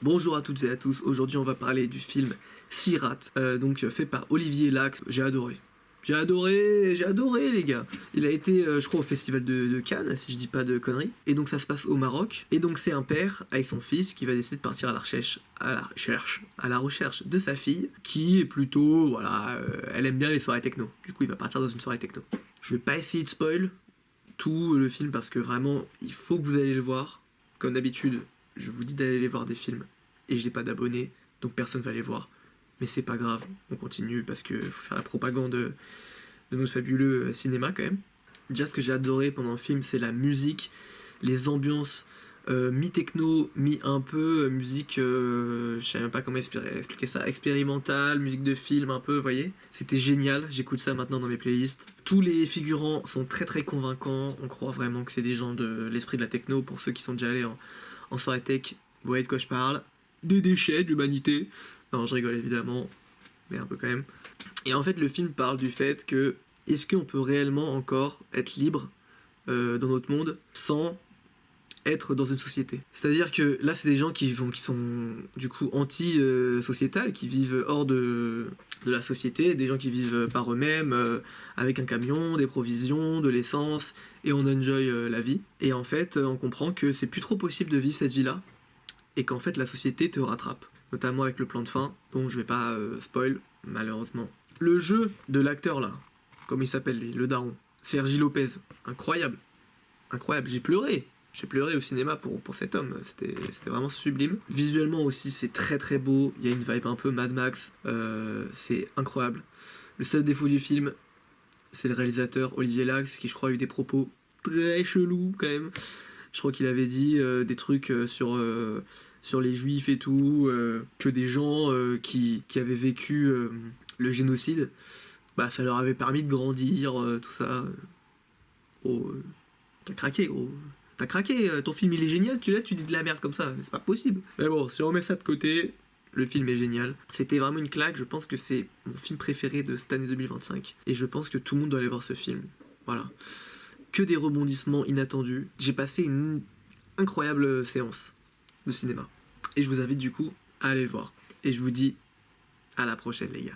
Bonjour à toutes et à tous, aujourd'hui on va parler du film Sirat, fait par Olivier Lax. J'ai adoré. J'ai adoré les gars. Il a été, je crois, au festival de Cannes, si je dis pas de conneries. Et donc ça se passe au Maroc. Et donc c'est un père avec son fils qui va décider de partir à la recherche de sa fille, qui est plutôt, voilà, elle aime bien les soirées techno. Du coup il va partir dans une soirée techno. Je vais pas essayer de spoil tout le film parce que vraiment il faut que vous allez le voir. Comme d'habitude, je vous dis d'aller les voir des films et j'ai pas d'abonnés, donc personne va les voir. Mais c'est pas grave, on continue parce qu'il faut faire la propagande de notre fabuleux cinéma quand même. Déjà, ce que j'ai adoré pendant le film, c'est la musique, les ambiances, mi-techno, mi-un peu musique, je sais même pas comment expliquer ça, expérimentale, musique de film un peu, vous voyez. C'était génial, j'écoute ça maintenant dans mes playlists. Tous les figurants sont très très convaincants, on croit vraiment que c'est des gens de l'esprit de la techno, pour ceux qui sont déjà allés en soirée tech, vous voyez de quoi je parle. Des déchets d'humanité. Non, je rigole évidemment, mais un peu quand même. Et en fait, le film parle du fait que est-ce qu'on peut réellement encore être libre dans notre monde sans être dans une société. C'est-à-dire que là, c'est des gens qui sont du coup anti-sociétal, qui vivent hors de la société, des gens qui vivent par eux-mêmes, avec un camion, des provisions, de l'essence, et on enjoy la vie. Et en fait, on comprend que c'est plus trop possible de vivre cette vie-là, et qu'en fait, la société te rattrape. Notamment avec le plan de fin, dont je vais pas spoil, malheureusement. Le jeu de l'acteur là, comme il s'appelle lui, le daron, Sergi Lopez, incroyable. Incroyable, j'ai pleuré au cinéma pour cet homme, c'était vraiment sublime. Visuellement aussi, c'est très très beau, il y a une vibe un peu Mad Max, c'est incroyable. Le seul défaut du film, c'est le réalisateur Olivier Lax, qui je crois a eu des propos très chelous quand même. Je crois qu'il avait dit des trucs sur les juifs et tout, que des gens qui avaient vécu le génocide, bah ça leur avait permis de grandir, tout ça. Oh, t'as craqué, gros. T'as craqué, ton film il est génial, tu dis de la merde comme ça, c'est pas possible. Mais bon, si on met ça de côté, le film est génial. C'était vraiment une claque, je pense que c'est mon film préféré de cette année 2025. Et je pense que tout le monde doit aller voir ce film. Voilà. Que des rebondissements inattendus. J'ai passé une incroyable séance de cinéma. Et je vous invite du coup à aller le voir. Et je vous dis à la prochaine les gars.